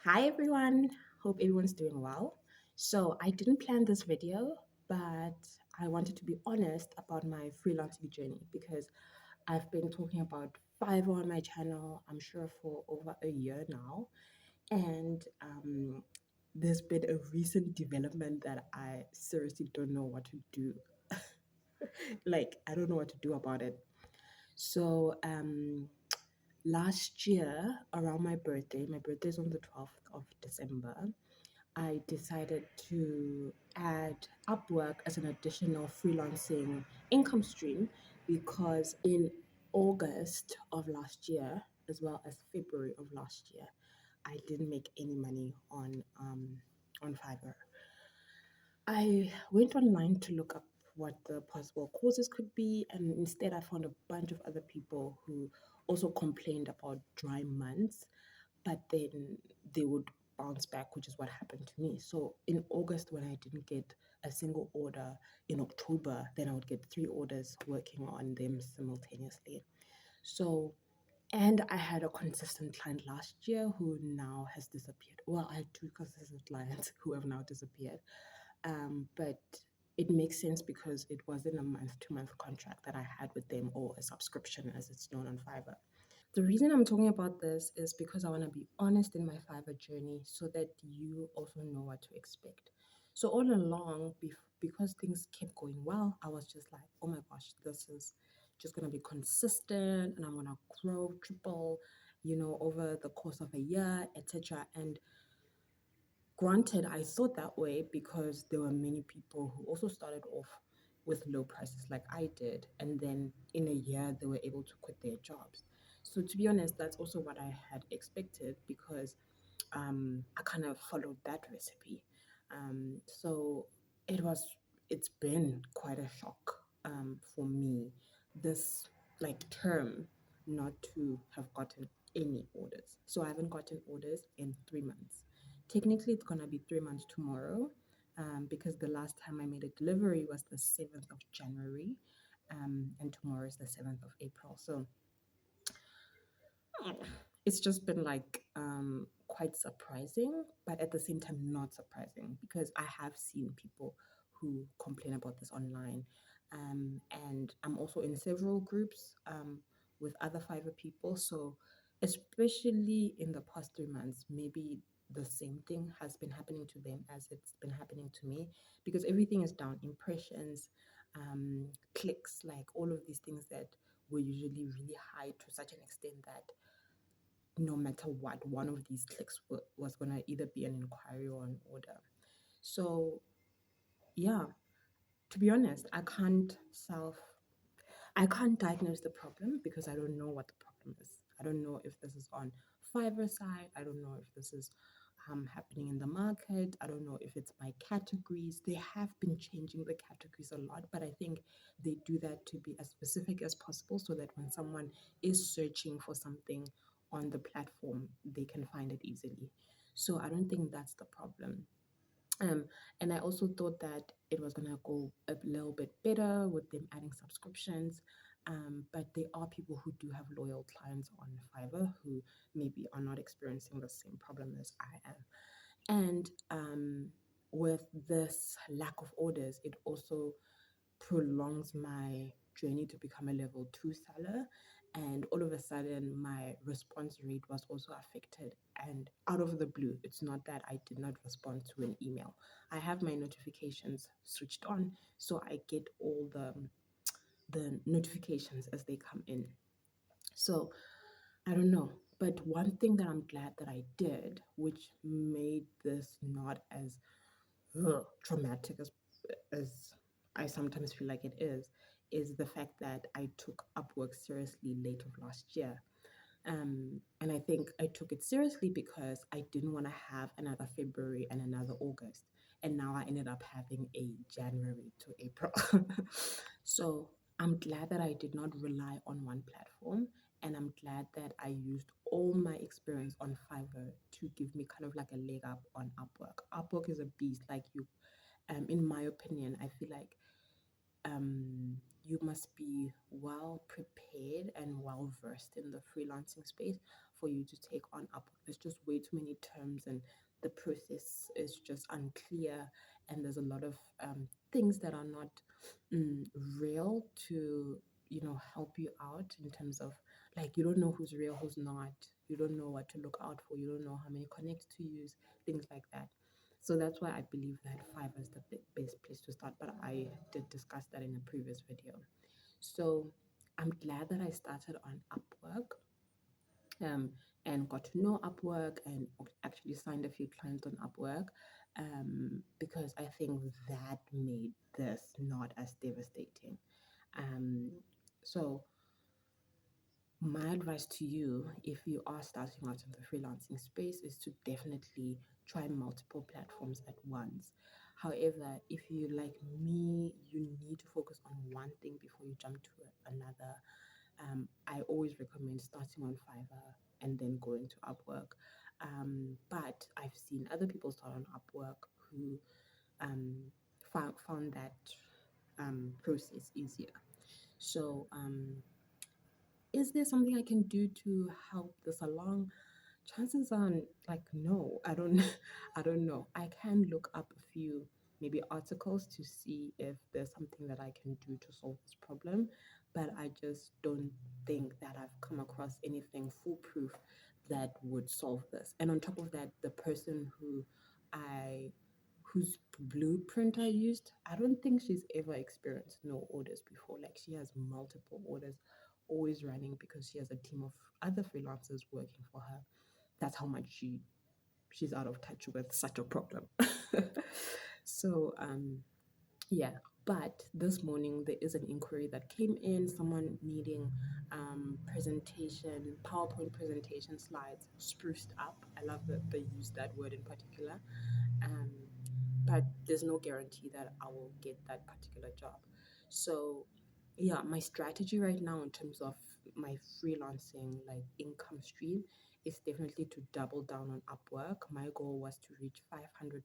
Hi everyone, hope everyone's doing well. So, I didn't plan this video, but I wanted to be honest about my freelancing journey because I've been talking about Fiverr on my channel, I'm sure for over a year now. And there's been a recent development that I seriously don't know what to do. Like, I don't know what to do about it. So, last year around my birthday is on the 12th of December. I decided to add Upwork as an additional freelancing income stream because in August of last year, as well as February of last year, I didn't make any money on Fiverr. I went online to look up what the possible causes could be, and instead, I found a bunch of other people who also complained about dry months, but then they would bounce back, which is what happened to me. So in August, when I didn't get a single order, in October, then I would get three orders working on them simultaneously. So, and I had a consistent client last year who now has disappeared. Well, I had two consistent clients who have now disappeared. But it makes sense because it wasn't a month-to-month contract that I had with them or a subscription as it's known on Fiverr. The reason I'm talking about this is because I want to be honest in my Fiverr journey so that you also know what to expect. So, all along, because things kept going well, I was just like, oh my gosh, this is just going to be consistent and I'm going to grow triple, over the course of a year, etc. And granted, I thought that way because there were many people who also started off with low prices like I did. And then in a year, they were able to quit their jobs. So, to be honest, that's also what I had expected because I kind of followed that recipe. So, it was, it's been quite a shock for me this like term not to have gotten any orders. So, I haven't gotten orders in 3 months. Technically, it's gonna be 3 months tomorrow, because the last time I made a delivery was the 7th of January, and tomorrow is the 7th of April. So it's just been like quite surprising, but at the same time not surprising because I have seen people who complain about this online, and I'm also in several groups with other Fiverr people. So especially in the past 3 months, maybe the same thing has been happening to them as it's been happening to me because everything is down: impressions, clicks, like all of these things that were usually really high to such an extent that no matter what, one of these clicks was going to either be an inquiry or an order. So, yeah, to be honest, I can't diagnose the problem because I don't know what the problem is. I don't know if this is on Fiverr side. I don't know if this is happening in the market. I don't know if it's my categories. They have been changing the categories a lot, but I think they do that to be as specific as possible so that when someone is searching for something on the platform, they can find it easily. So I don't think that's the problem. Um, and I also thought that it was gonna go a little bit better with them adding subscriptions. But there are people who do have loyal clients on Fiverr who maybe are not experiencing the same problem as I am. And with this lack of orders, it also prolongs my journey to become a level two seller. And all of a sudden, my response rate was also affected. And out of the blue, it's not that I did not respond to an email. I have my notifications switched on, so I get all the notifications as they come in. So I don't know. But one thing that I'm glad that I did, which made this not as traumatic as I sometimes feel like it is the fact that I took Upwork seriously late of last year. And I think I took it seriously because I didn't want to have another February and another August. And now I ended up having a January to April. So I'm glad that I did not rely on one platform. And I'm glad that I used all my experience on Fiverr to give me kind of like a leg up on Upwork. Upwork is a beast. Like in my opinion, I feel like you must be well prepared and well versed in the freelancing space for you to take on Upwork. There's just way too many terms, and the process is just unclear, and there's a lot of things that are not mm, real to help you out in terms of, like, you don't know who's real, who's not. You don't know what to look out for. You don't know how many connects to use, things like that. So that's why I believe that Fiverr is the best place to start. But I did discuss that in a previous video. So I'm glad that I started on Upwork, um, and got to know Upwork and actually signed a few clients on Upwork, because I think that made this not as devastating. Um, so my advice to you, if you are starting out in the freelancing space, is to definitely try multiple platforms at once. However, if you like me, you need to focus on one thing before you jump to another. I always recommend starting on Fiverr and then going to Upwork. But I've seen other people start on Upwork who um, found that process easier. So, is there something I can do to help this along? Chances are like no, I don't I don't know. I can look up a few maybe articles to see if there's something that I can do to solve this problem, but I just don't think that I've come across anything foolproof that would solve this. And on top of that, the person I whose blueprint I used, I don't think she's ever experienced no orders before. Like, she has multiple orders always running because she has a team of other freelancers working for her. That's how much she's out of touch with such a problem. So yeah, but this morning there is an inquiry that came in, someone needing presentation, PowerPoint presentation slides spruced up. I love that they use that word in particular. um, but there's no guarantee that I will get that particular job. So, yeah, my strategy right now in terms of my freelancing like income stream is definitely to double down on Upwork. My goal was to reach $500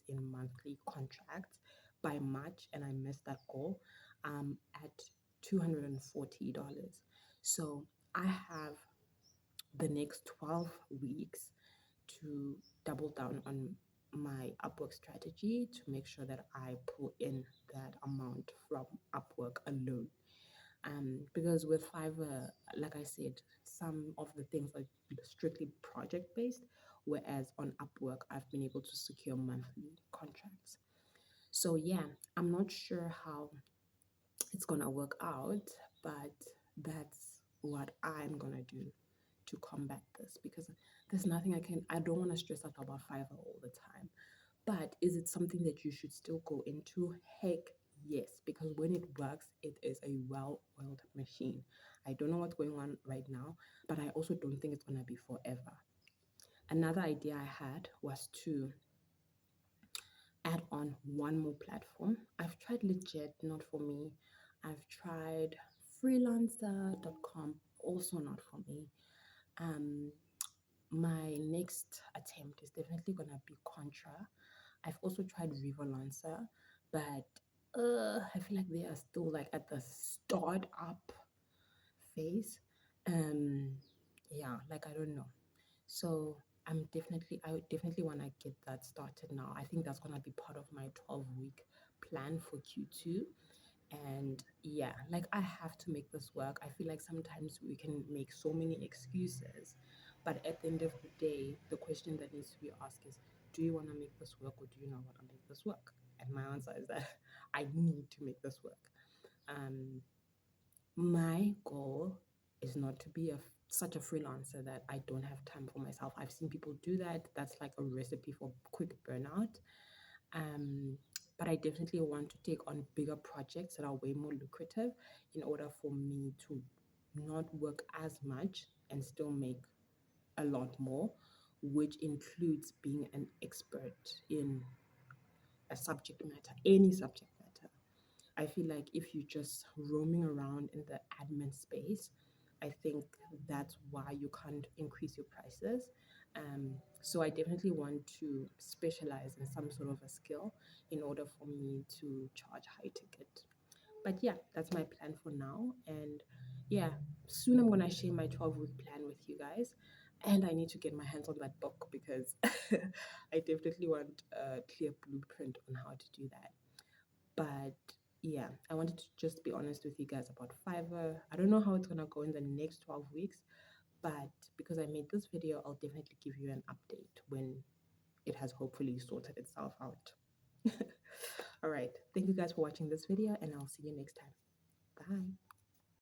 in monthly contracts by March, and I missed that goal at $240. So I have the next 12 weeks to double down on my Upwork strategy to make sure that I pull in that amount from Upwork alone. Because with Fiverr, like I said, some of the things are strictly project based, whereas on Upwork, I've been able to secure monthly contracts. So, yeah, I'm not sure how it's gonna work out, but that's what I'm gonna do to combat this, because there's nothing I don't want to stress out about Fiverr all the time. But is it something that you should still go into? Heck yes, because when it works, it is a well-oiled machine. I don't know what's going on right now, but I also don't think it's gonna be forever. Another idea I had was to add on one more platform. I've tried Legit, not for me. I've tried freelancer.com, also not for me. Um, my next attempt is definitely gonna be Contra. I've also tried Revolancer, but I feel like they are still like at the start up phase. Um, yeah, like I don't know. So I would definitely want to get that started now. I think that's gonna be part of my 12-week plan for Q2. And yeah, like, I have to make this work. I feel like sometimes we can make so many excuses, but at the end of the day, the question that needs to be asked is, do you want to make this work, or do you not want to make this work? And my answer is that I need to make this work. um my goal is not to be such a freelancer that I don't have time for myself. I've seen people do that. That's like a recipe for quick burnout. um, but I definitely want to take on bigger projects that are way more lucrative in order for me to not work as much and still make a lot more, which includes being an expert in a subject matter, any subject matter. I feel like if you're just roaming around in the admin space, I think that's why you can't increase your prices. So I definitely want to specialize in some sort of a skill in order for me to charge high ticket. But yeah, that's my plan for now. And yeah, soon I'm gonna share my 12-week plan with you guys. And I need to get my hands on that book because I definitely want a clear blueprint on how to do that. But yeah, I wanted to just be honest with you guys about Fiverr. I don't know how it's gonna go in the next 12 weeks, but because I made this video, I'll definitely give you an update when it has hopefully sorted itself out. All right. Thank you guys for watching this video, and I'll see you next time. Bye.